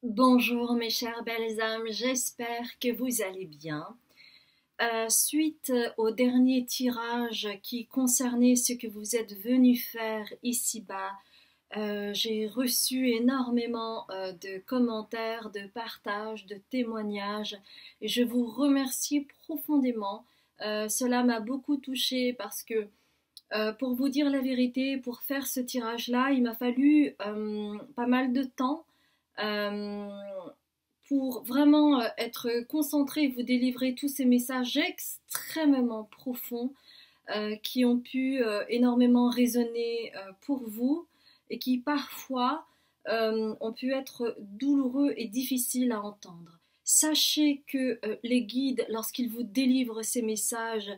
Bonjour mes chères belles âmes, j'espère que vous allez bien. Suite au dernier tirage qui concernait ce que vous êtes venu faire ici-bas, j'ai reçu énormément de commentaires, de partages, de témoignages et je vous remercie profondément. Cela m'a beaucoup touchée parce que pour vous dire la vérité, pour faire ce tirage-là, il m'a fallu pas mal de temps euh, pour vraiment être concentré et vous délivrer tous ces messages extrêmement profonds qui ont pu énormément résonner pour vous et qui parfois ont pu être douloureux et difficiles à entendre. Sachez que les guides, lorsqu'ils vous délivrent ces messages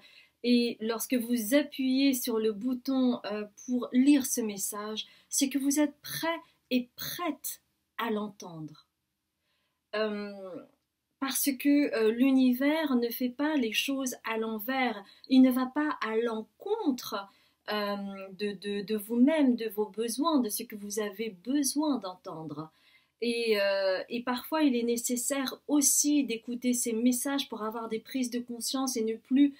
et lorsque vous appuyez sur le bouton pour lire ce message, c'est que vous êtes prêt et prête à l'entendre. Euh, Parce que l'univers ne fait pas les choses à l'envers, il ne va pas à l'encontre de vous-même, de vos besoins, de ce que vous avez besoin d'entendre. Et parfois, il est nécessaire aussi d'écouter ces messages pour avoir des prises de conscience et ne plus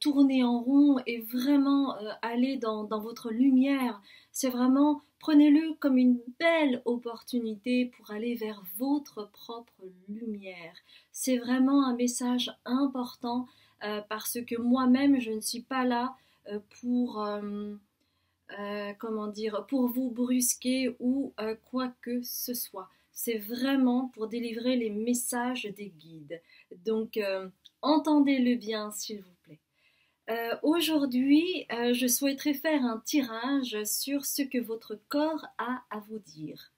tourner en rond et vraiment aller dans votre lumière. C'est vraiment, prenez-le comme une belle opportunité pour aller vers votre propre lumière. C'est vraiment un message important parce que moi-même, je ne suis pas là pour, comment dire, pour vous brusquer ou quoi que ce soit. C'est vraiment pour délivrer les messages des guides. Donc, entendez-le bien, s'il vous plaît. Aujourd'hui, je souhaiterais faire un tirage sur ce que votre corps a à vous dire.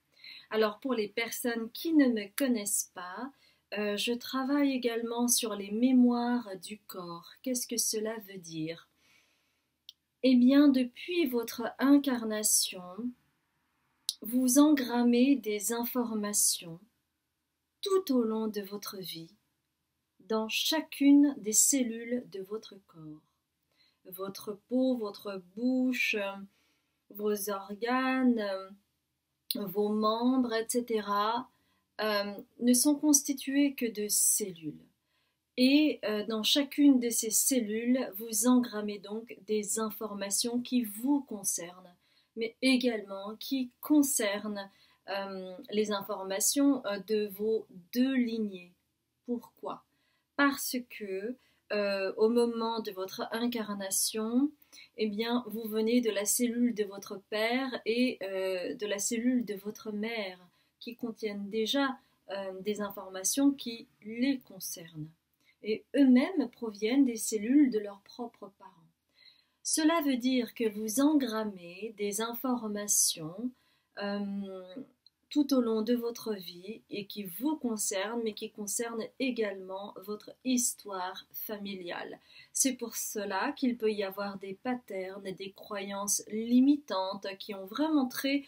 Alors pour les personnes qui ne me connaissent pas, je travaille également sur les mémoires du corps. Qu'est-ce que cela veut dire? Eh bien, depuis votre incarnation, vous engrammez des informations tout au long de votre vie, dans chacune des cellules de votre corps. Votre peau, votre bouche, vos organes, vos membres, etc., ne sont constitués que de cellules. Et dans chacune de ces cellules, vous engrammez donc des informations qui vous concernent, mais également qui concernent les informations de vos deux lignées. Pourquoi? Parce que au moment de votre incarnation, eh bien, vous venez de la cellule de votre père et de la cellule de votre mère, qui contiennent déjà des informations qui les concernent. Et eux-mêmes proviennent des cellules de leurs propres parents. Cela veut dire que vous engrammez des informations euh, tout au long de votre vie et qui vous concernent, mais qui concernent également votre histoire familiale. C'est pour cela qu'il peut y avoir des patterns, des croyances limitantes qui ont vraiment trait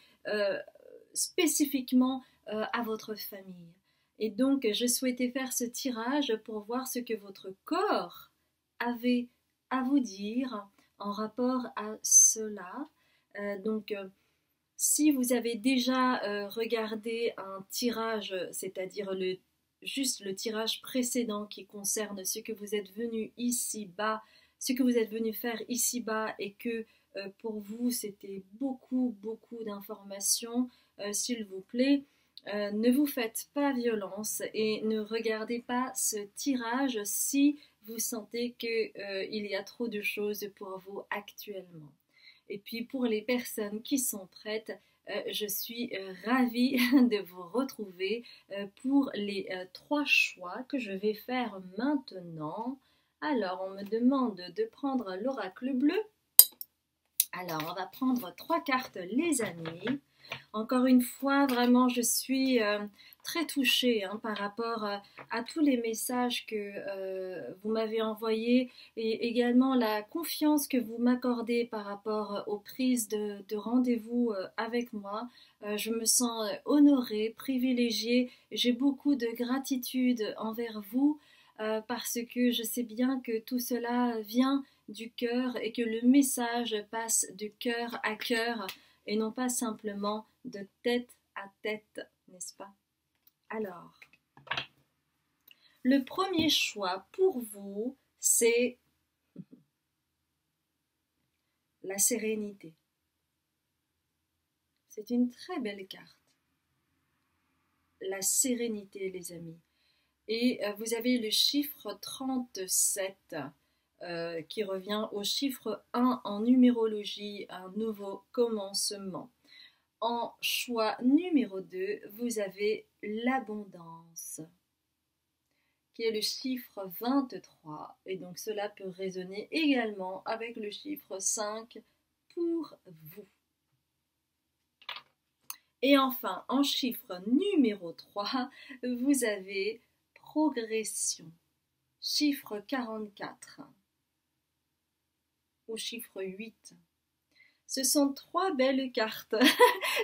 spécifiquement à votre famille. Et donc, je souhaitais faire ce tirage pour voir ce que votre corps avait à vous dire en rapport à cela. Donc, si vous avez déjà regardé un tirage, c'est-à-dire juste le tirage précédent qui concerne ce que vous êtes venu ici-bas, ce que vous êtes venu faire ici-bas et que pour vous c'était beaucoup, beaucoup d'informations, s'il vous plaît, ne vous faites pas violence et ne regardez pas ce tirage si vous sentez qu'il y a trop de choses pour vous actuellement. Et puis pour les personnes qui sont prêtes, je suis ravie de vous retrouver pour les trois choix que je vais faire maintenant. Alors, on me demande de prendre l'oracle bleu. Alors, on va prendre trois cartes, les amis. Encore une fois, vraiment, je suis très touchée par rapport à tous les messages que vous m'avez envoyés et également la confiance que vous m'accordez par rapport aux prises de rendez-vous avec moi. Je me sens honorée, privilégiée. J'ai beaucoup de gratitude envers vous parce que je sais bien que tout cela vient du cœur et que le message passe de cœur à cœur et non pas simplement de tête à tête, n'est-ce pas? Alors, le premier choix pour vous, c'est la sérénité. C'est une très belle carte. La sérénité, les amis. Et vous avez le chiffre 37 qui revient au chiffre 1 en numérologie, un nouveau commencement. En choix numéro 2, vous avez l'abondance, qui est le chiffre 23. Et donc cela peut résonner également avec le chiffre 5 pour vous. Et enfin, en chiffre numéro 3, vous avez progression, chiffre 44 au chiffre 8. Ce sont 3 belles cartes.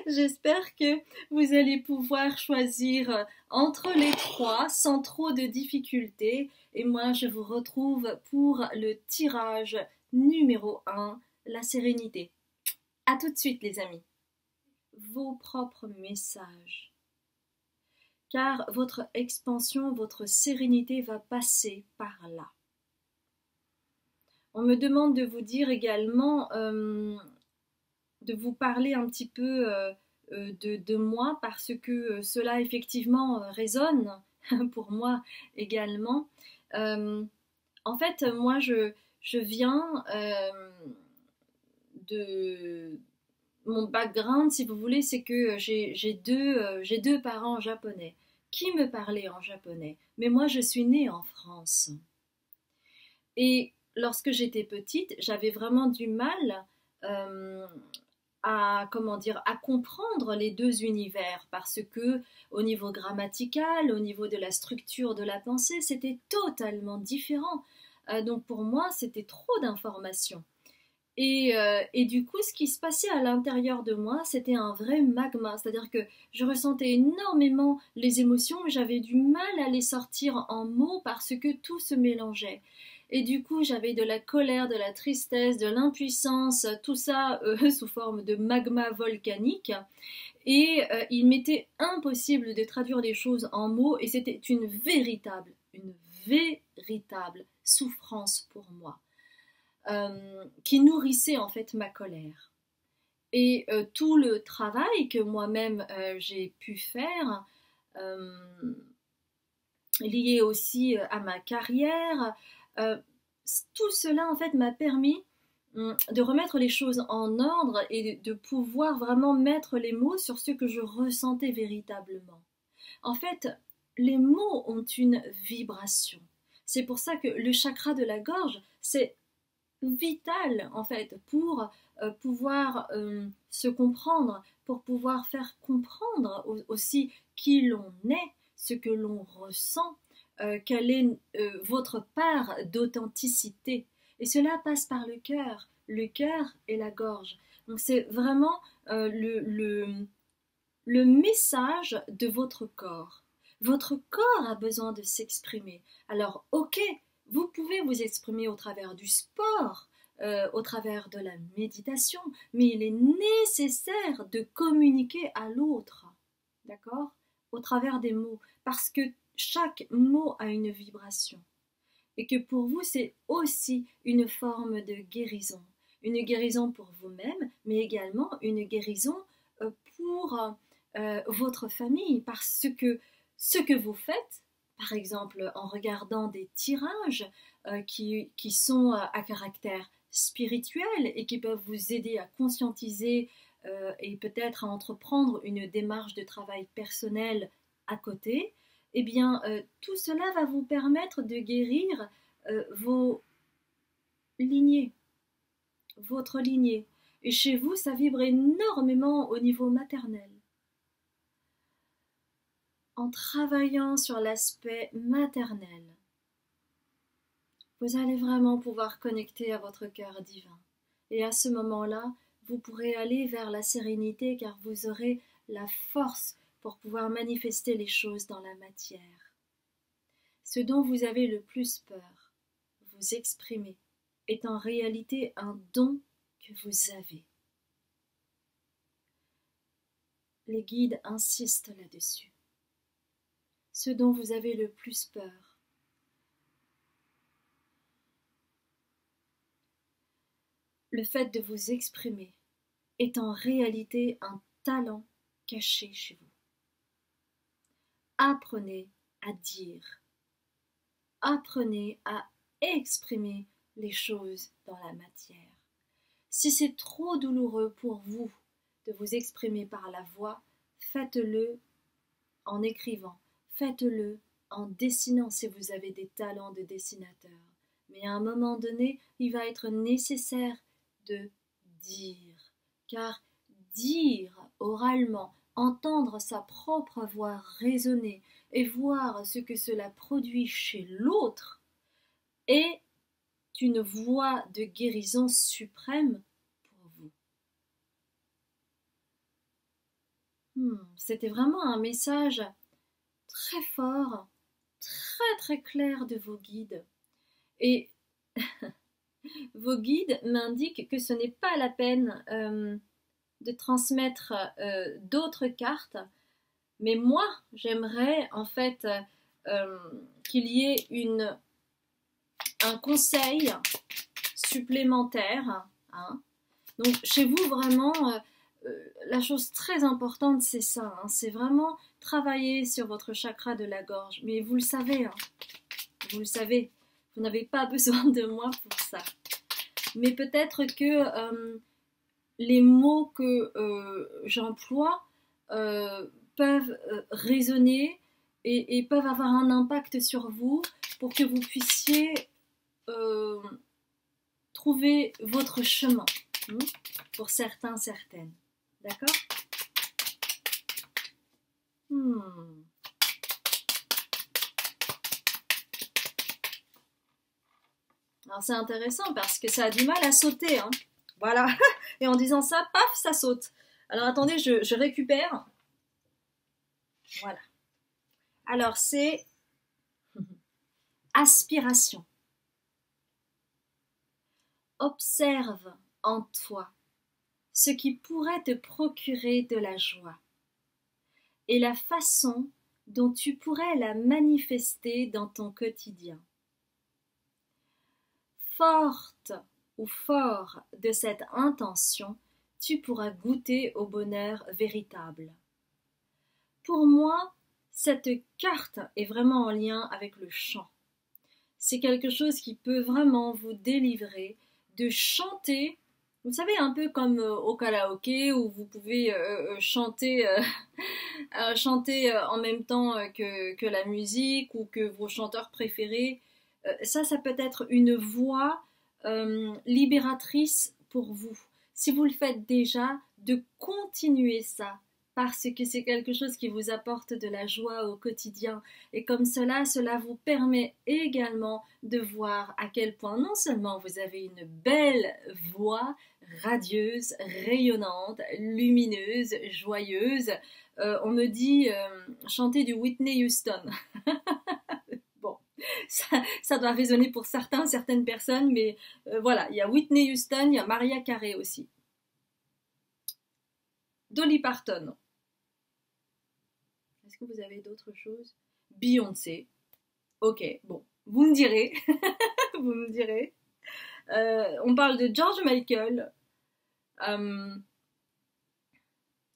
J'espère que vous allez pouvoir choisir entre les 3 sans trop de difficultés. Et moi, je vous retrouve pour le tirage numéro 1, la sérénité. À tout de suite, les amis. Vos propres messages. Car votre expansion, votre sérénité va passer par là. On me demande de vous dire également, de vous parler un petit peu de moi, parce que cela effectivement résonne pour moi également. En fait, moi, je viens de... Mon background, si vous voulez, c'est que j'ai deux parents japonais qui me parlaient en japonais. Mais moi, je suis née en France. Et lorsque j'étais petite, j'avais vraiment du mal à comprendre les deux univers, parce que au niveau grammatical, au niveau de la structure de la pensée, c'était totalement différent. Donc pour moi, c'était trop d'informations. Et du coup, ce qui se passait à l'intérieur de moi, c'était un vrai magma. C'est-à-dire que je ressentais énormément les émotions, mais j'avais du mal à les sortir en mots parce que tout se mélangeait. Et du coup, j'avais de la colère, de la tristesse, de l'impuissance, tout ça sous forme de magma volcanique. Et il m'était impossible de traduire les choses en mots, et c'était une véritable souffrance pour moi. Qui nourrissait en fait ma colère. Et tout le travail que moi-même j'ai pu faire, lié aussi à ma carrière, tout cela en fait m'a permis de remettre les choses en ordre et de pouvoir vraiment mettre les mots sur ce que je ressentais véritablement. En fait, les mots ont une vibration. C'est pour ça que le chakra de la gorge, c'est vital en fait pour pouvoir se comprendre, pour pouvoir faire comprendre aussi qui l'on est, ce que l'on ressent, quelle est votre part d'authenticité. Et cela passe par le cœur et la gorge. Donc c'est vraiment le message de votre corps. Votre corps a besoin de s'exprimer. Alors ok, vous pouvez vous exprimer au travers du sport, au travers de la méditation, mais il est nécessaire de communiquer à l'autre, d'accord? Au travers des mots, parce que chaque mot a une vibration. Et que pour vous, c'est aussi une forme de guérison. Une guérison pour vous-même, mais également une guérison pour votre famille, parce que ce que vous faites, par exemple en regardant des tirages qui sont à caractère spirituel et qui peuvent vous aider à conscientiser et peut-être à entreprendre une démarche de travail personnel à côté, eh bien tout cela va vous permettre de guérir vos lignées, votre lignée. Et chez vous, ça vibre énormément au niveau maternel. En travaillant sur l'aspect maternel, vous allez vraiment pouvoir connecter à votre cœur divin. Et à ce moment-là, vous pourrez aller vers la sérénité, car vous aurez la force pour pouvoir manifester les choses dans la matière. Ce dont vous avez le plus peur, vous exprimer, est en réalité un don que vous avez. Les guides insistent là-dessus. ce dont vous avez le plus peur. Le fait de vous exprimer est en réalité un talent caché chez vous. Apprenez à dire. Apprenez à exprimer les choses dans la matière. Si c'est trop douloureux pour vous de vous exprimer par la voix, faites-le en écrivant, faites-le en dessinant si vous avez des talents de dessinateur. Mais à un moment donné, il va être nécessaire de dire, car dire oralement, entendre sa propre voix résonner et voir ce que cela produit chez l'autre est une voie de guérison suprême pour vous. C'était vraiment un message très fort, très très clair de vos guides. Et vos guides m'indiquent que ce n'est pas la peine de transmettre d'autres cartes, mais moi j'aimerais en fait qu'il y ait un conseil supplémentaire. Hein. Donc chez vous vraiment, la chose très importante c'est ça, hein, c'est vraiment travailler sur votre chakra de la gorge. Mais vous le savez, hein, vous le savez, vous n'avez pas besoin de moi pour ça. Mais peut-être que les mots que j'emploie peuvent résonner et peuvent avoir un impact sur vous pour que vous puissiez trouver votre chemin, pour certains, certaines. D'accord ? Alors c'est intéressant parce que ça a du mal à sauter, hein. Voilà. Et en disant ça, paf, ça saute. Alors attendez, je récupère. Voilà. Alors c'est aspiration. Observe en toi ce qui pourrait te procurer de la joie et la façon dont tu pourrais la manifester dans ton quotidien. Forte ou fort de cette intention, tu pourras goûter au bonheur véritable. Pour moi, cette carte est vraiment en lien avec le chant. C'est quelque chose qui peut vraiment vous délivrer de chanter, vous savez, un peu comme au karaoké où vous pouvez chanter en même temps que la musique ou que vos chanteurs préférés. Ça peut être une voix libératrice pour vous. Si vous le faites déjà, de continuer ça, parce que c'est quelque chose qui vous apporte de la joie au quotidien. Et comme cela vous permet également de voir à quel point non seulement vous avez une belle voix radieuse, rayonnante, lumineuse, joyeuse. On me dit chanter du Whitney Houston. Bon, ça doit résonner pour certaines personnes, mais voilà, il y a Whitney Houston, il y a Mariah Carey aussi. Dolly Parton. Est-ce que vous avez d'autres choses? Beyoncé. Ok, bon, vous me direz. Vous me direz. On parle de George Michael,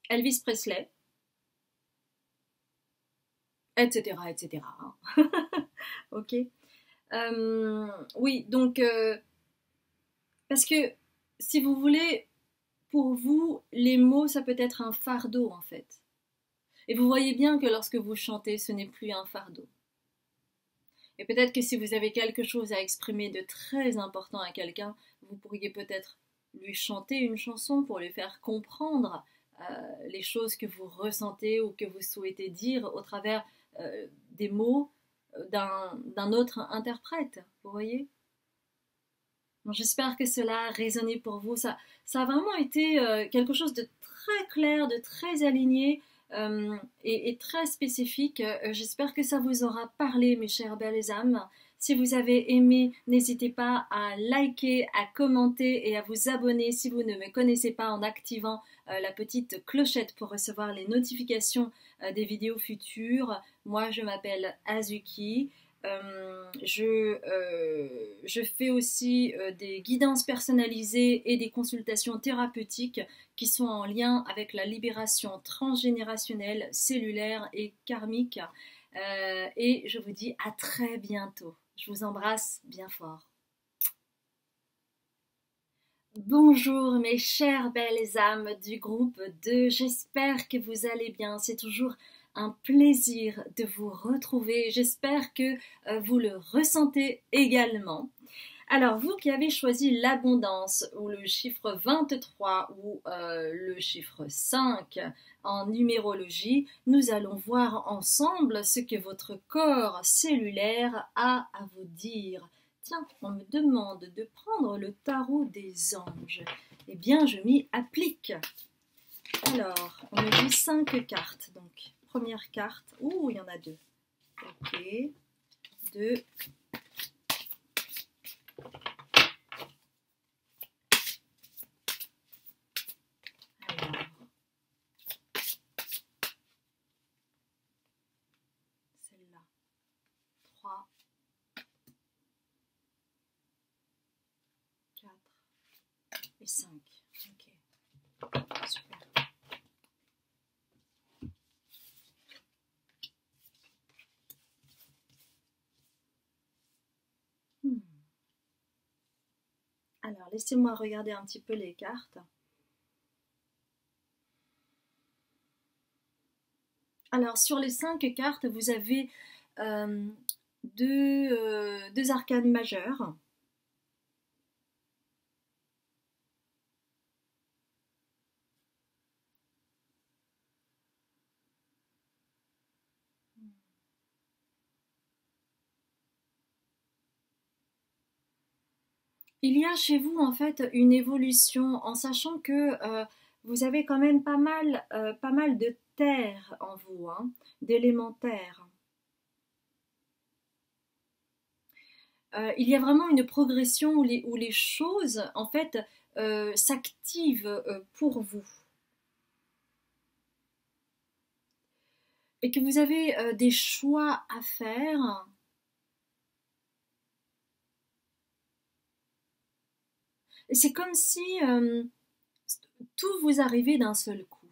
Elvis Presley, etc., etc. Ok. Oui, donc, parce que si vous voulez, pour vous, les mots, ça peut être un fardeau en fait. Et vous voyez bien que lorsque vous chantez, ce n'est plus un fardeau. Et peut-être que si vous avez quelque chose à exprimer de très important à quelqu'un, vous pourriez peut-être lui chanter une chanson pour lui faire comprendre les choses que vous ressentez ou que vous souhaitez dire au travers des mots d'un autre interprète, vous voyez? Bon, j'espère que cela a résonné pour vous. Ça a vraiment été quelque chose de très clair, de très aligné et très spécifique. J'espère que ça vous aura parlé, mes chères belles âmes. Si vous avez aimé, n'hésitez pas à liker, à commenter et à vous abonner si vous ne me connaissez pas en activant la petite clochette pour recevoir les notifications des vidéos futures. Moi, je m'appelle Azuki. Je fais aussi des guidances personnalisées et des consultations thérapeutiques qui sont en lien avec la libération transgénérationnelle, cellulaire et karmique. Et je vous dis à très bientôt. Je vous embrasse bien fort. Bonjour mes chères belles âmes du groupe 2, j'espère que vous allez bien. C'est toujours un plaisir de vous retrouver. J'espère que vous le ressentez également. Alors, vous qui avez choisi l'abondance ou le chiffre 23 ou le chiffre 5 en numérologie, nous allons voir ensemble ce que votre corps cellulaire a à vous dire. Tiens, on me demande de prendre le tarot des anges. Eh bien, je m'y applique. Alors, on me dit 5 cartes. Donc, première carte. Ouh, il y en a 2. Ok. 2. Alors, celle-là. 3. 4. Et 5. Ok. Super. Alors, laissez-moi regarder un petit peu les cartes. Alors, sur les 5 cartes, vous avez deux arcanes majeures. Il y a chez vous en fait une évolution en sachant que vous avez quand même pas mal de terre en vous, hein, d'éléments terre. Il y a vraiment une progression où les choses en fait s'activent pour vous. Et que vous avez des choix à faire. C'est comme si tout vous arrivait d'un seul coup.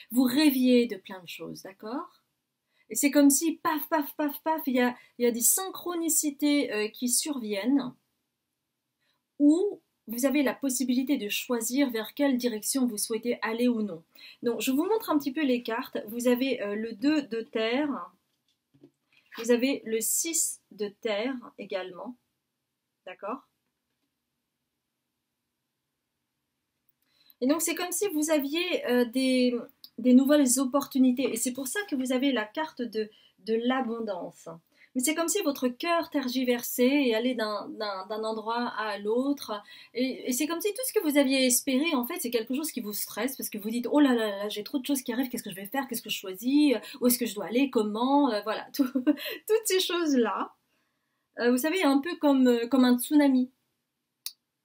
Vous rêviez de plein de choses, d'accord? Et c'est comme si, paf, paf, paf, paf, il y a des synchronicités qui surviennent, où vous avez la possibilité de choisir vers quelle direction vous souhaitez aller ou non. Donc, je vous montre un petit peu les cartes. Vous avez le 2 de terre, vous avez le 6 de terre également, d'accord? Et donc, c'est comme si vous aviez des nouvelles opportunités. Et c'est pour ça que vous avez la carte de l'abondance. Mais c'est comme si votre cœur tergiversait et allait d'un endroit à l'autre. Et c'est comme si tout ce que vous aviez espéré, en fait, c'est quelque chose qui vous stresse parce que vous dites, oh là là là, j'ai trop de choses qui arrivent, qu'est-ce que je vais faire, qu'est-ce que je choisis, où est-ce que je dois aller, comment, voilà, toutes ces choses-là. Vous savez, un peu comme un tsunami.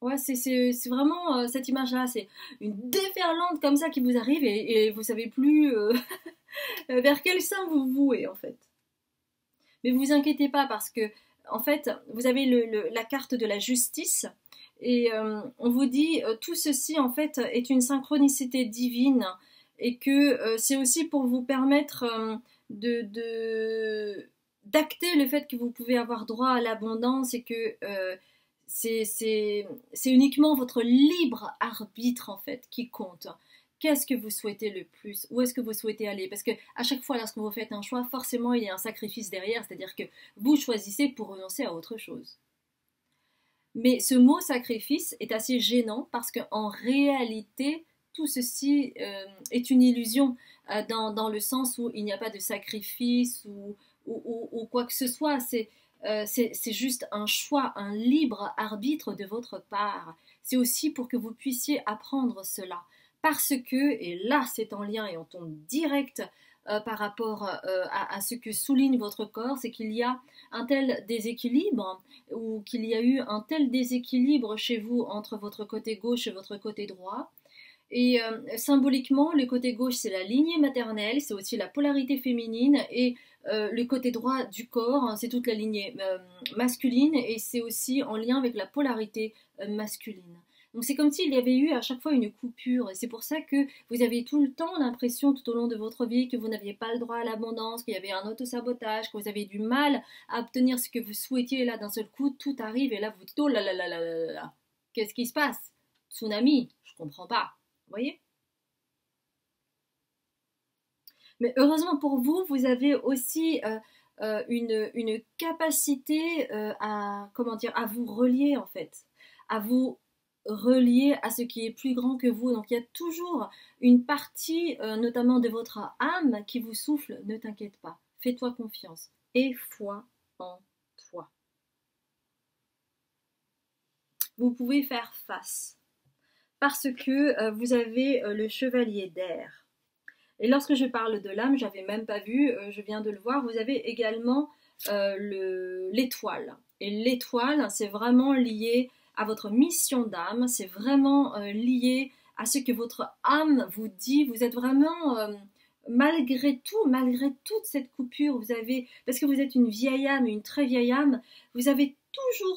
Ouais, c'est vraiment cette image-là, c'est une déferlante comme ça qui vous arrive et vous savez plus vers quel sein vous vouez en fait. Mais vous vous inquiétez pas parce que en fait vous avez la carte de la justice et on vous dit tout ceci en fait est une synchronicité divine et que c'est aussi pour vous permettre d'acter le fait que vous pouvez avoir droit à l'abondance et que c'est uniquement votre libre arbitre en fait qui compte. Qu'est-ce que vous souhaitez le plus? Où est-ce que vous souhaitez aller? Parce que à chaque fois lorsque vous faites un choix, forcément il y a un sacrifice derrière, c'est-à-dire que vous choisissez pour renoncer à autre chose. Mais ce mot sacrifice est assez gênant parce qu'en réalité, tout ceci est une illusion dans le sens où il n'y a pas de sacrifice ou quoi que ce soit. C'est juste un choix, un libre arbitre de votre part. C'est aussi pour que vous puissiez apprendre cela. Parce que, et là c'est en lien et on tombe direct par rapport à ce que souligne votre corps, c'est qu'il y a un tel déséquilibre ou qu'il y a eu un tel déséquilibre chez vous entre votre côté gauche et votre côté droit. Et symboliquement, le côté gauche, c'est la lignée maternelle, c'est aussi la polarité féminine, et le côté droit du corps, hein, c'est toute la lignée masculine, et c'est aussi en lien avec la polarité masculine. Donc c'est comme s'il y avait eu à chaque fois une coupure, et c'est pour ça que vous avez tout le temps l'impression tout au long de votre vie que vous n'aviez pas le droit à l'abondance, qu'il y avait un autosabotage, que vous avez du mal à obtenir ce que vous souhaitiez, et là d'un seul coup tout arrive, et là vous dites oh là là là là là là, qu'est-ce qui se passe? Tsunami, je comprends pas. Vous voyez? Mais heureusement pour vous, vous avez aussi une capacité à, comment dire, à vous relier en fait, à vous relier à ce qui est plus grand que vous. Donc il y a toujours une partie, notamment de votre âme, qui vous souffle, ne t'inquiète pas, fais-toi confiance, aie foi en toi. Vous pouvez faire face parce que vous avez le chevalier d'air. Et lorsque je parle de l'âme, j'avais même pas vu, je viens de le voir, vous avez également l'étoile. Et l'étoile, c'est vraiment lié à votre mission d'âme, c'est vraiment lié à ce que votre âme vous dit. Vous êtes vraiment, malgré tout, malgré toute cette coupure, vous avez, parce que vous êtes une vieille âme, une très vieille âme, vous avez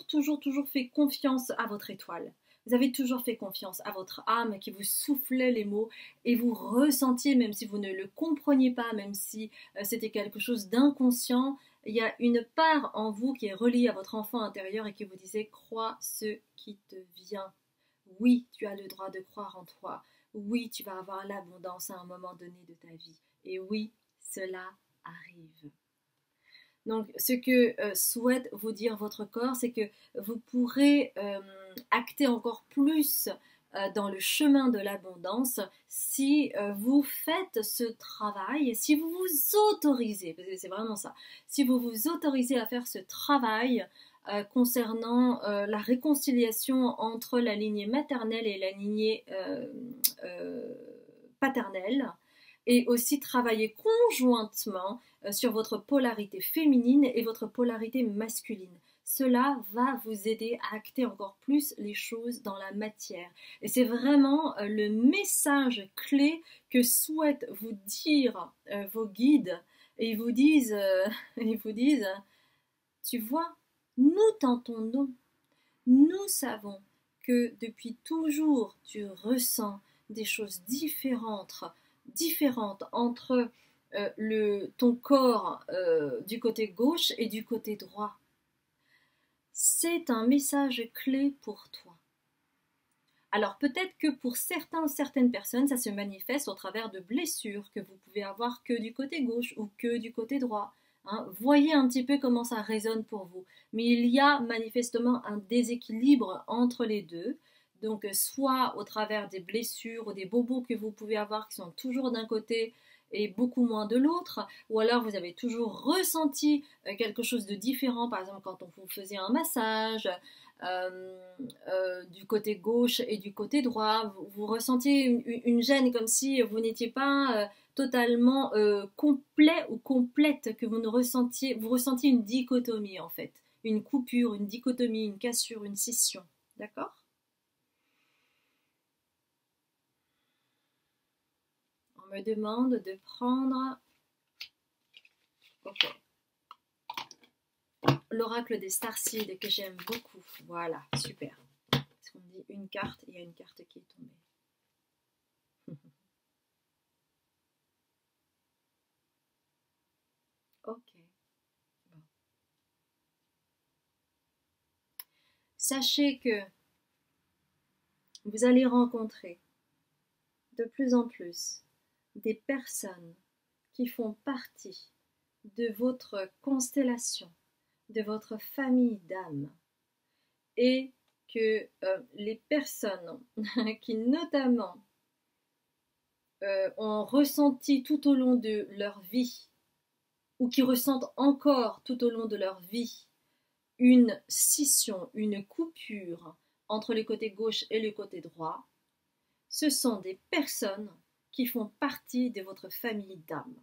toujours fait confiance à votre étoile. Vous avez toujours fait confiance à votre âme qui vous soufflait les mots et vous ressentiez, même si vous ne le compreniez pas, même si c'était quelque chose d'inconscient, il y a une part en vous qui est reliée à votre enfant intérieur et qui vous disait crois ce qui te vient. Oui, tu as le droit de croire en toi. Oui, tu vas avoir l'abondance à un moment donné de ta vie. Et oui, cela arrive. Donc, ce que souhaite vous dire votre corps, c'est que vous pourrez acter encore plus dans le chemin de l'abondance si vous faites ce travail, si vous vous autorisez, parce que c'est vraiment ça, si vous vous autorisez à faire ce travail concernant la réconciliation entre la lignée maternelle et la lignée paternelle, et aussi travailler conjointement sur votre polarité féminine et votre polarité masculine. Cela va vous aider à acter encore plus les choses dans la matière. Et c'est vraiment le message clé que souhaitent vous dire vos guides. Et ils vous disent, tu vois, nous t'entendons, nous savons que depuis toujours tu ressens des choses différentes entre ton corps du côté gauche et du côté droit. C'est un message clé pour toi. Alors peut-être que pour certaines personnes, ça se manifeste au travers de blessures que vous pouvez avoir que du côté gauche ou que du côté droit. Hein. Voyez un petit peu comment ça résonne pour vous. Mais il y a manifestement un déséquilibre entre les deux. Donc soit au travers des blessures ou des bobos que vous pouvez avoir qui sont toujours d'un côté et beaucoup moins de l'autre, ou alors vous avez toujours ressenti quelque chose de différent, par exemple quand on vous faisait un massage, du côté gauche et du côté droit, vous ressentiez une gêne comme si vous n'étiez pas totalement complet ou complète, que vous ressentiez une dichotomie en fait, une coupure, une dichotomie, une cassure, une scission, d'accord? On me demande de prendre, ok, l'oracle des Starseeds que j'aime beaucoup, voilà, super. Parce qu'on me dit une carte, il y a une carte qui est tombée. Ok. Bon. Sachez que vous allez rencontrer de plus en plus des personnes qui font partie de votre constellation, de votre famille d'âmes, et que les personnes qui notamment ont ressenti tout au long de leur vie, ou qui ressentent encore tout au long de leur vie, une scission, une coupure entre le côté gauche et le côté droit, ce sont des personnes qui font partie de votre famille d'âmes.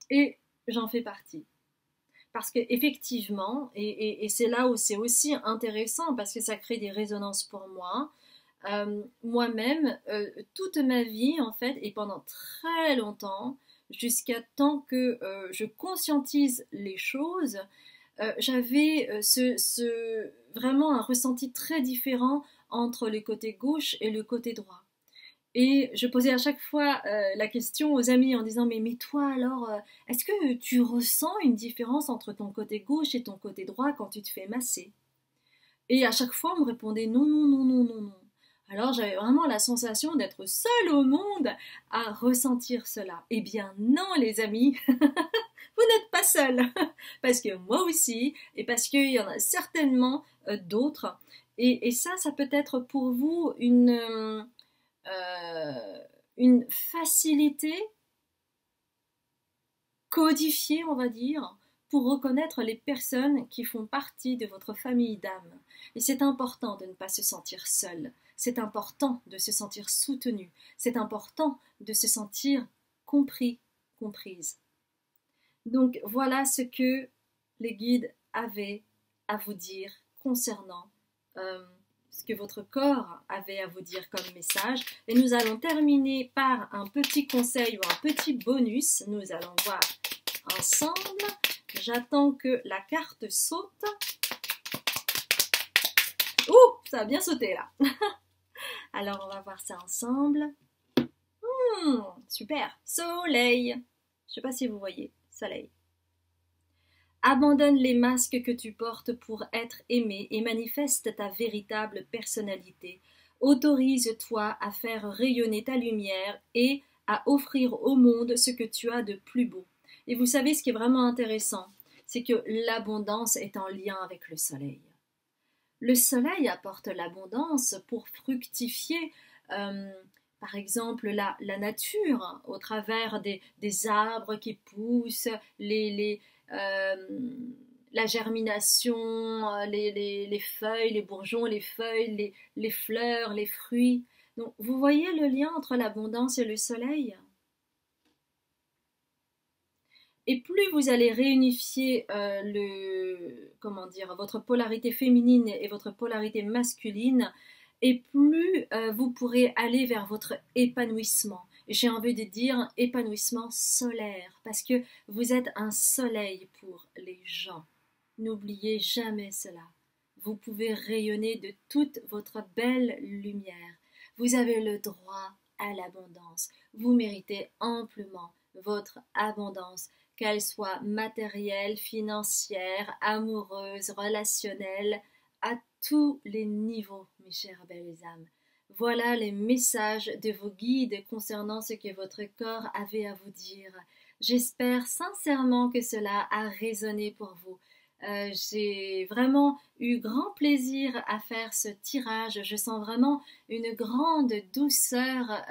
Et j'en fais partie. Parce qu'effectivement, et c'est là où c'est aussi intéressant, parce que ça crée des résonances pour moi, moi-même, toute ma vie, en fait, et pendant très longtemps, jusqu'à temps que je conscientise les choses, j'avais vraiment un ressenti très différent entre le côté gauche et le côté droit. Et je posais à chaque fois la question aux amis en disant mais toi alors, est-ce que tu ressens une différence entre ton côté gauche et ton côté droit quand tu te fais masser? Et à chaque fois on me répondait non, non, non, non, non, non. Alors j'avais vraiment la sensation d'être seule au monde à ressentir cela. Eh bien non les amis, vous n'êtes pas seuls, parce que moi aussi, et parce qu'il y en a certainement d'autres. Et ça peut être pour vous une facilité codifiée, on va dire, pour reconnaître les personnes qui font partie de votre famille d'âme. Et c'est important de ne pas se sentir seul. C'est important de se sentir soutenu. C'est important de se sentir compris, comprise. Donc voilà ce que les guides avaient à vous dire concernant ce que votre corps avait à vous dire comme message. Et nous allons terminer par un petit conseil ou un petit bonus. Nous allons voir ensemble. J'attends que la carte saute. Ouh, ça a bien sauté là. Alors on va voir ça ensemble. Super. Soleil. Je ne sais pas si vous voyez. Soleil. Abandonne les masques que tu portes pour être aimé et manifeste ta véritable personnalité. Autorise-toi à faire rayonner ta lumière et à offrir au monde ce que tu as de plus beau. Et vous savez ce qui est vraiment intéressant, c'est que l'abondance est en lien avec le soleil. Le soleil apporte l'abondance pour fructifier par exemple la nature au travers des arbres qui poussent, la germination, les feuilles, les bourgeons, les feuilles, les fleurs, les fruits. Donc, vous voyez le lien entre l'abondance et le soleil? Et plus vous allez réunifier votre polarité féminine et votre polarité masculine, et plus vous pourrez aller vers votre épanouissement. Et j'ai envie de dire épanouissement solaire, parce que vous êtes un soleil pour les gens. N'oubliez jamais cela. Vous pouvez rayonner de toute votre belle lumière. Vous avez le droit à l'abondance. Vous méritez amplement votre abondance, qu'elle soit matérielle, financière, amoureuse, relationnelle, à tous les niveaux, mes chères belles âmes. Voilà les messages de vos guides concernant ce que votre corps avait à vous dire. J'espère sincèrement que cela a résonné pour vous. J'ai vraiment eu grand plaisir à faire ce tirage. Je sens vraiment une grande douceur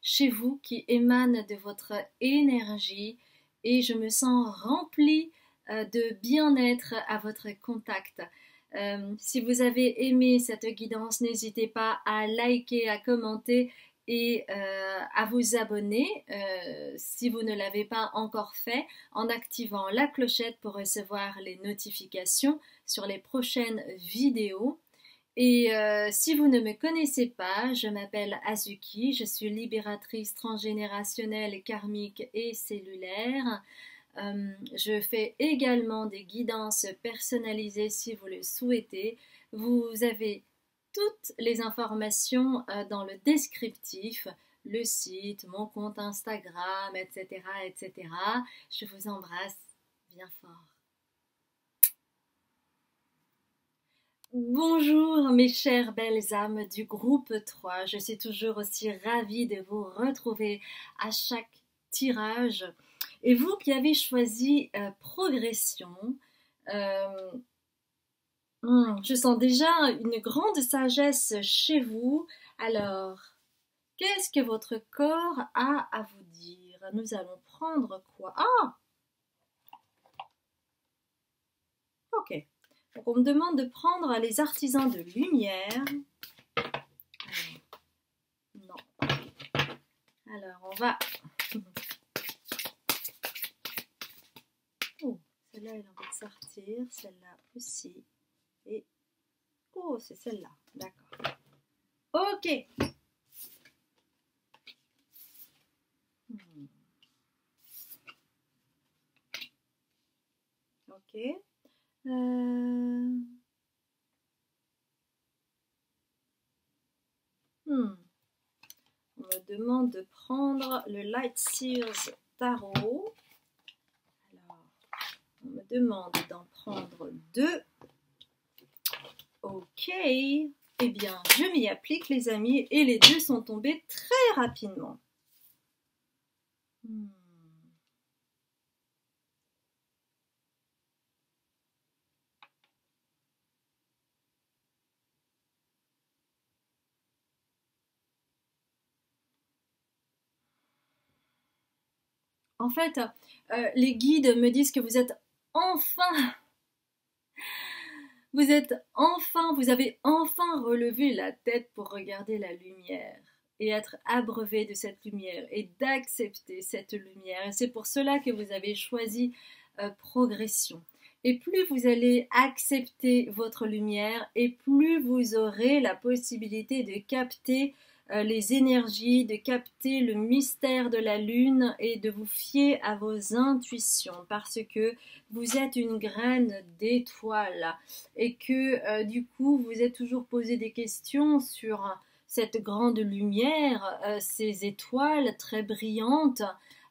chez vous qui émane de votre énergie et je me sens remplie de bien-être à votre contact. Si vous avez aimé cette guidance, n'hésitez pas à liker, à commenter et à vous abonner si vous ne l'avez pas encore fait en activant la clochette pour recevoir les notifications sur les prochaines vidéos. Et si vous ne me connaissez pas, je m'appelle Azuki, je suis libératrice transgénérationnelle, karmique et cellulaire. Je fais également des guidances personnalisées si vous le souhaitez. Vous avez toutes les informations dans le descriptif, le site, mon compte Instagram, etc., etc. Je vous embrasse bien fort. Bonjour mes chères belles âmes du groupe 3, je suis toujours aussi ravie de vous retrouver à chaque tirage. Et vous qui avez choisi progression, je sens déjà une grande sagesse chez vous. Alors, qu'est-ce que votre corps a à vous dire? Nous allons prendre quoi? Ah! Ok. Donc on me demande de prendre les artisans de lumière. Alors, non. Alors, on va... celle-là, elle a envie de sortir. Celle-là aussi. Et... oh, c'est celle-là. D'accord. Ok. Ok. On me demande de prendre le Light Seals Tarot. Alors, on me demande d'en prendre 2. Ok. Eh bien, je m'y applique, les amis, et les 2 sont tombés très rapidement. En fait, les guides me disent que vous êtes enfin, vous avez enfin relevé la tête pour regarder la lumière et être abreuvé de cette lumière et d'accepter cette lumière. Et c'est pour cela que vous avez choisi progression. Et plus vous allez accepter votre lumière et plus vous aurez la possibilité de capter les énergies, de capter le mystère de la lune et de vous fier à vos intuitions parce que vous êtes une graine d'étoile et que du coup vous êtes toujours posé des questions sur cette grande lumière, ces étoiles très brillantes.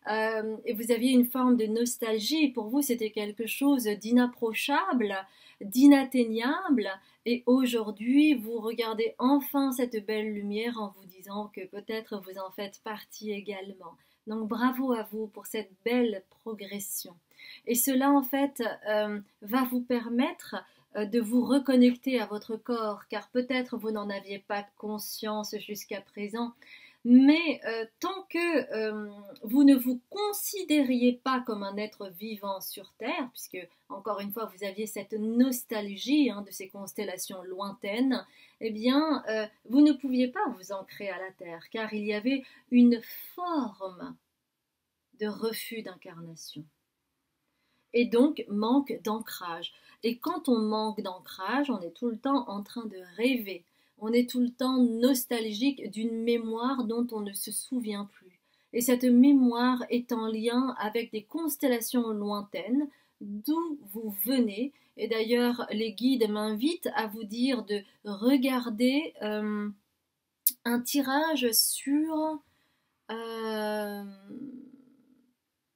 Et vous aviez une forme de nostalgie. Pour vous, c'était quelque chose d'inapprochable, d'inatteignable. Et aujourd'hui, vous regardez enfin cette belle lumière en vous disant que peut-être vous en faites partie également. Donc bravo à vous pour cette belle progression. Et cela, en fait, va vous permettre de vous reconnecter à votre corps, car peut-être vous n'en aviez pas conscience jusqu'à présent. Mais tant que vous ne vous considériez pas comme un être vivant sur Terre, puisque encore une fois vous aviez cette nostalgie de ces constellations lointaines, eh bien vous ne pouviez pas vous ancrer à la Terre, car il y avait une forme de refus d'incarnation. Et donc manque d'ancrage. Et quand on manque d'ancrage, on est tout le temps en train de rêver. On est tout le temps nostalgique d'une mémoire dont on ne se souvient plus. Et cette mémoire est en lien avec des constellations lointaines d'où vous venez. Et d'ailleurs, les guides m'invitent à vous dire de regarder un tirage sur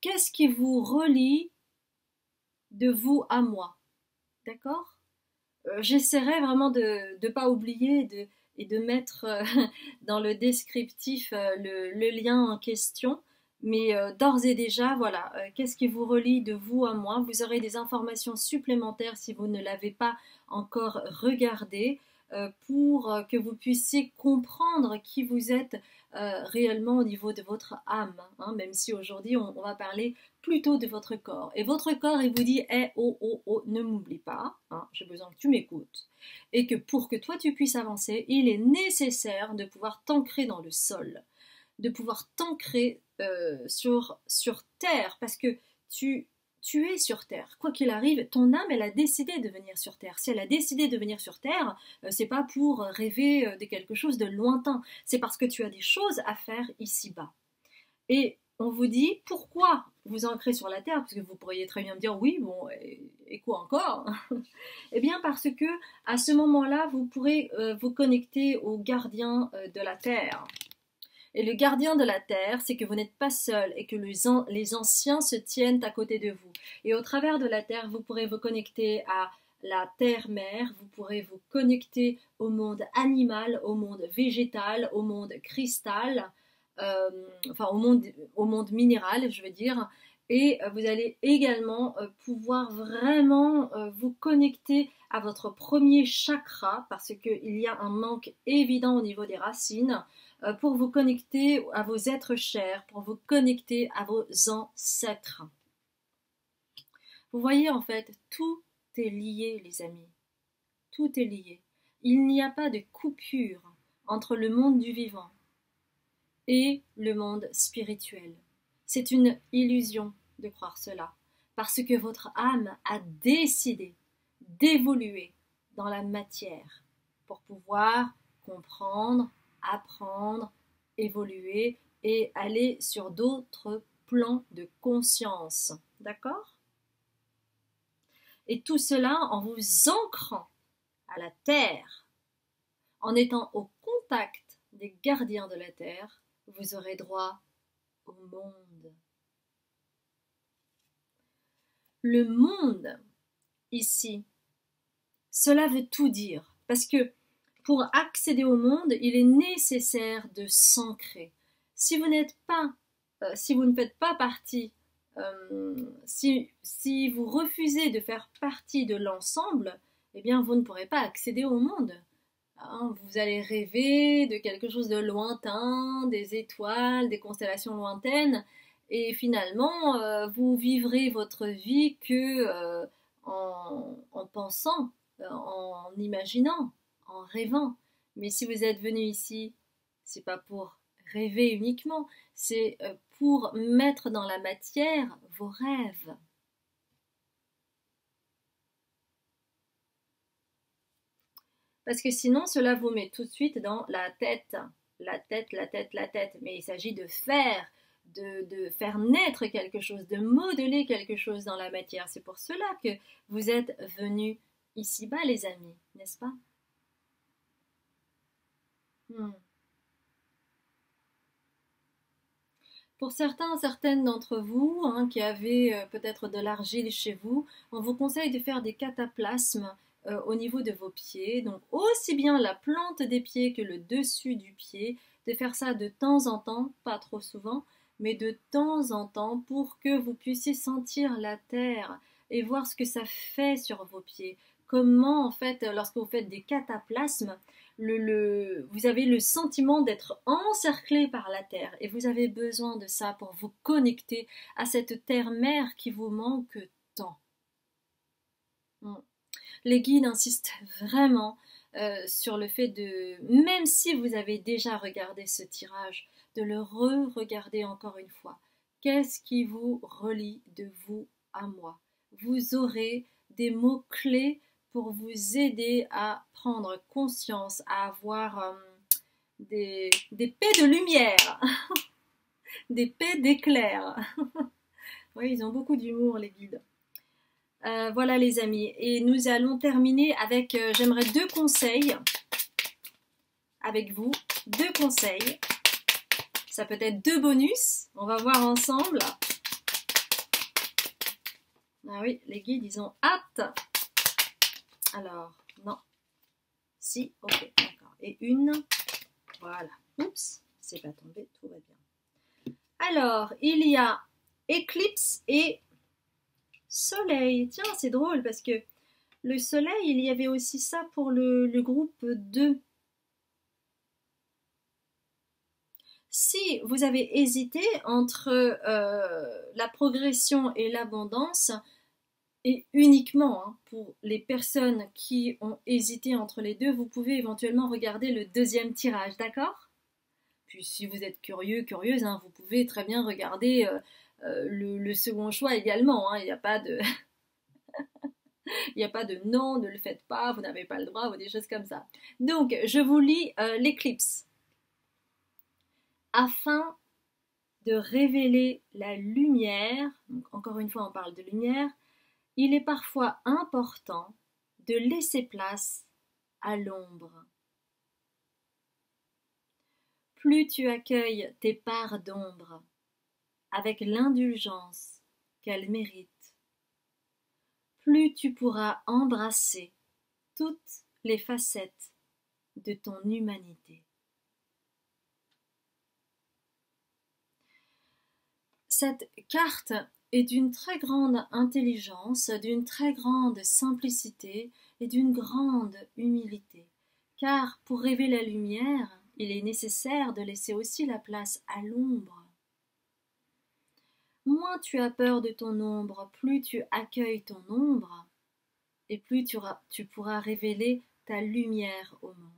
qu'est-ce qui vous relie de vous à moi. D'accord? J'essaierai vraiment de ne pas oublier et de mettre dans le descriptif le lien en question. Mais d'ores et déjà, voilà, qu'est-ce qui vous relie de vous à moi? Vous aurez des informations supplémentaires si vous ne l'avez pas encore regardé pour que vous puissiez comprendre qui vous êtes réellement au niveau de votre âme. Même si aujourd'hui on va parler plutôt de votre corps. Et votre corps, il vous dit oh, ne m'oublie pas, j'ai besoin que tu m'écoutes. Et que pour que toi tu puisses avancer, il est nécessaire de pouvoir t'ancrer dans le sol, de pouvoir t'ancrer sur terre, parce que tu es sur terre. Quoi qu'il arrive, ton âme, elle a décidé de venir sur terre. Si elle a décidé de venir sur terre, c'est pas pour rêver de quelque chose de lointain. C'est parce que tu as des choses à faire ici-bas. Et on vous dit pourquoi vous ancrez sur la terre, parce que vous pourriez très bien me dire oui, bon, et quoi encore? Eh bien parce que à ce moment-là, vous pourrez vous connecter au gardien de la terre. Et le gardien de la terre, c'est que vous n'êtes pas seul et que les anciens se tiennent à côté de vous. Et au travers de la terre, vous pourrez vous connecter à la terre-mère, vous pourrez vous connecter au monde animal, au monde végétal, au monde cristal, enfin au monde minéral, je veux dire. Et vous allez également pouvoir vraiment vous connecter à votre premier chakra parce qu'il y a un manque évident au niveau des racines pour vous connecter à vos êtres chers, pour vous connecter à vos ancêtres. Vous voyez en fait, tout est lié les amis, tout est lié. Il n'y a pas de coupure entre le monde du vivant et le monde spirituel. C'est une illusion de croire cela. parce que votre âme a décidé d'évoluer dans la matière pour pouvoir comprendre, apprendre, évoluer et aller sur d'autres plans de conscience. D'accord? Et tout cela en vous ancrant à la terre, en étant au contact des gardiens de la terre, vous aurez droit au monde. Le monde, ici, cela veut tout dire, parce que pour accéder au monde, il est nécessaire de s'ancrer. Si vous n'êtes pas, si vous ne faites pas partie, si vous refusez de faire partie de l'ensemble, eh bien vous ne pourrez pas accéder au monde. Hein, vous allez rêver de quelque chose de lointain, des étoiles, des constellations lointaines, et finalement vous vivrez votre vie que en pensant, en imaginant, en rêvant. Mais si vous êtes venu ici, c'est pas pour rêver uniquement, c'est pour mettre dans la matière vos rêves. Parce que sinon, cela vous met tout de suite dans la tête, la tête, la tête, la tête. Mais il s'agit de faire, de faire naître quelque chose, de modeler quelque chose dans la matière. C'est pour cela que vous êtes venus ici-bas, les amis, n'est-ce pas? Pour certains, certaines d'entre vous hein, qui avez peut-être de l'argile chez vous, on vous conseille de faire des cataplasmes au niveau de vos pieds. Donc aussi bien la plante des pieds que le dessus du pied, de faire ça de temps en temps, pas trop souvent, mais de temps en temps pour que vous puissiez sentir la terre et voir ce que ça fait sur vos pieds. Comment en fait, lorsque vous faites des cataplasmes, vous avez le sentiment d'être encerclé par la terre et vous avez besoin de ça pour vous connecter à cette terre-mère qui vous manque tant. Les guides insistent vraiment sur le fait de, même si vous avez déjà regardé ce tirage, de le re-regarder encore une fois. Qu'est-ce qui vous relie de vous à moi? Vous aurez des mots-clés pour vous aider à prendre conscience, à avoir des paix de lumière, des paix d'éclair. Oui, ils ont beaucoup d'humour, les guides. Voilà les amis, et nous allons terminer avec, j'aimerais 2 conseils avec vous, 2 conseils. Ça peut être 2 bonus, on va voir ensemble. Ah oui, les guides, ils ont hâte. Alors, non. Si, ok, d'accord. Et une, voilà. Oups, c'est pas tombé, tout va bien. Alors, il y a éclipse et soleil. Tiens, c'est drôle parce que le soleil, il y avait aussi ça pour le groupe 2. Si vous avez hésité entre la progression et l'abondance, et uniquement hein, pour les personnes qui ont hésité entre les deux, vous pouvez éventuellement regarder le 2e tirage, d'accord? Puis si vous êtes curieux, curieuse, hein, vous pouvez très bien regarder le second choix également. Hein, il n'y a pas de... Il n'y a pas de non, ne le faites pas, vous n'avez pas le droit ou des choses comme ça. Donc, je vous lis l'éclipse. Afin de révéler la lumière, donc encore une fois on parle de lumière, il est parfois important de laisser place à l'ombre. Plus tu accueilles tes parts d'ombre avec l'indulgence qu'elles méritent, plus tu pourras embrasser toutes les facettes de ton humanité. Cette carte est d'une très grande intelligence, d'une très grande simplicité et d'une grande humilité. Car pour rêver la lumière, il est nécessaire de laisser aussi la place à l'ombre. Moins tu as peur de ton ombre, plus tu accueilles ton ombre, et plus tu pourras révéler ta lumière au monde.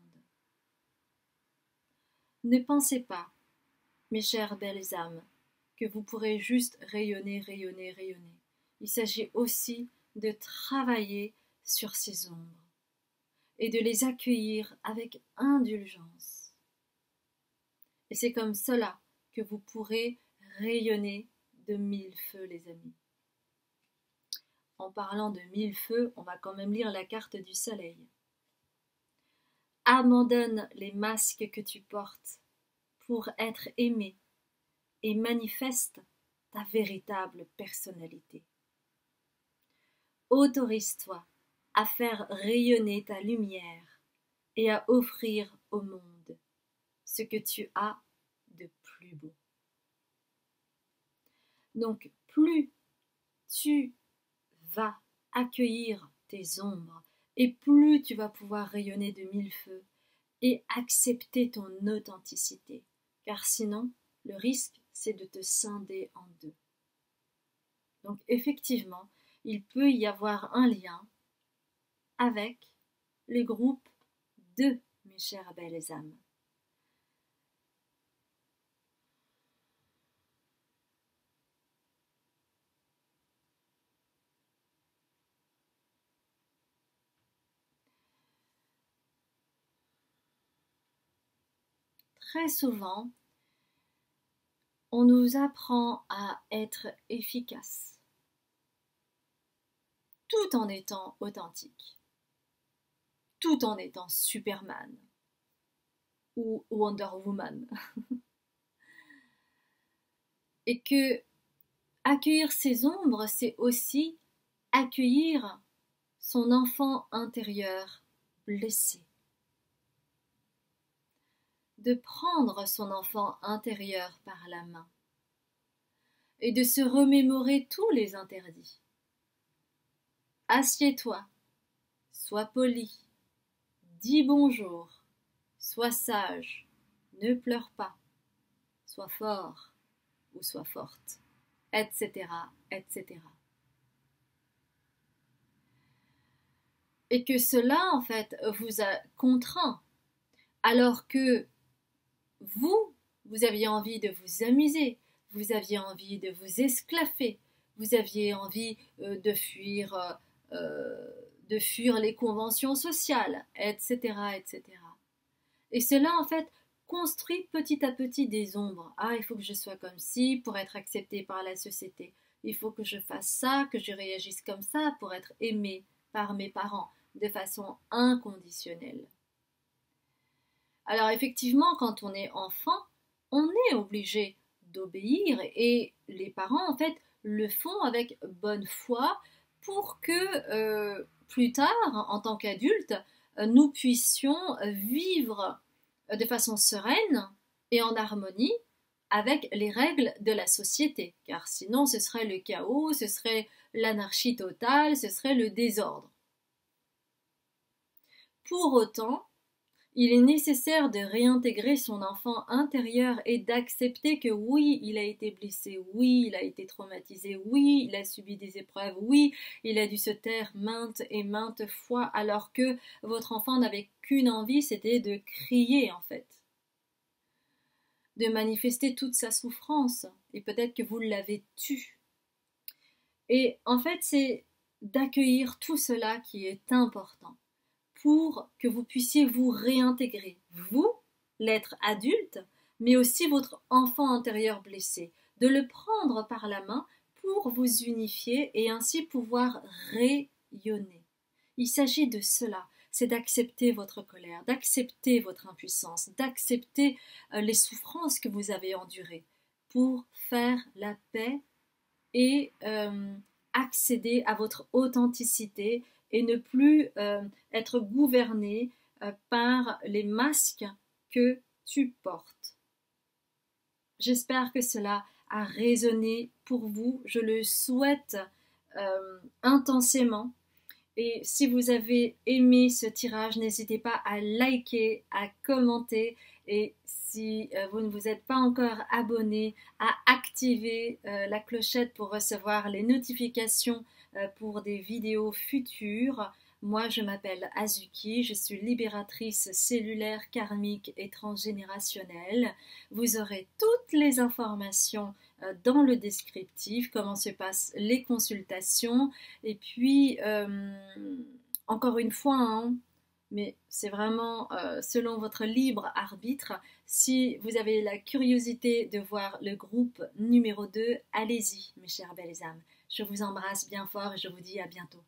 Ne pensez pas, mes chères belles âmes, que vous pourrez juste rayonner, rayonner, rayonner. il s'agit aussi de travailler sur ces ombres et de les accueillir avec indulgence. Et c'est comme cela que vous pourrez rayonner de mille feux, les amis. En parlant de mille feux, on va quand même lire la carte du soleil. Abandonne les masques que tu portes pour être aimé et manifeste ta véritable personnalité. Autorise-toi à faire rayonner ta lumière et à offrir au monde ce que tu as de plus beau. Donc, plus tu vas accueillir tes ombres et plus tu vas pouvoir rayonner de mille feux et accepter ton authenticité, car sinon, le risque, c'est de te scinder en deux. Donc, effectivement, il peut y avoir un lien avec les groupes de mes chères belles âmes. Très souvent, on nous apprend à être efficace, tout en étant authentique, tout en étant Superman ou Wonder Woman. Et que accueillir ses ombres, c'est aussi accueillir son enfant intérieur blessé. De prendre son enfant intérieur par la main et de se remémorer tous les interdits. Assieds-toi, sois poli, dis bonjour, sois sage, ne pleure pas, sois fort ou sois forte, etc., etc. Et que cela, en fait, vous a contraint, alors que vous aviez envie de vous amuser, vous aviez envie de vous esclaffer, vous aviez envie de fuir les conventions sociales, etc., etc. Et cela, en fait, construit petit à petit des ombres. Ah, il faut que je sois comme ci pour être accepté par la société. Il faut que je fasse ça, que je réagisse comme ça pour être aimé par mes parents de façon inconditionnelle. Alors effectivement, quand on est enfant, on est obligé d'obéir et les parents, en fait, le font avec bonne foi pour que plus tard, en tant qu'adultes, nous puissions vivre de façon sereine et en harmonie avec les règles de la société, car sinon ce serait le chaos, ce serait l'anarchie totale, ce serait le désordre. Pour autant, il est nécessaire de réintégrer son enfant intérieur et d'accepter que oui, il a été blessé, oui, il a été traumatisé, oui, il a subi des épreuves, oui, il a dû se taire maintes et maintes fois alors que votre enfant n'avait qu'une envie, c'était de crier en fait, de manifester toute sa souffrance et peut-être que vous l'avez tué. Et en fait, c'est d'accueillir tout cela qui est important, pour que vous puissiez vous réintégrer, vous, l'être adulte, mais aussi votre enfant intérieur blessé, de le prendre par la main pour vous unifier et ainsi pouvoir rayonner. Il s'agit de cela, c'est d'accepter votre colère, d'accepter votre impuissance, d'accepter les souffrances que vous avez endurées pour faire la paix et accéder à votre authenticité et ne plus être gouverné par les masques que tu portes. J'espère que cela a résonné pour vous, je le souhaite intensément. Et si vous avez aimé ce tirage, n'hésitez pas à liker, à commenter et si vous ne vous êtes pas encore abonné, à activer la clochette pour recevoir les notifications pour des vidéos futures. Moi, je m'appelle Azuki, je suis libératrice cellulaire karmique et transgénérationnelle. Vous aurez toutes les informations dans le descriptif, comment se passent les consultations. Et puis, encore une fois, hein, mais c'est vraiment selon votre libre arbitre. Si vous avez la curiosité de voir le groupe numéro 2, allez-y, mes chères belles âmes. Je vous embrasse bien fort et je vous dis à bientôt.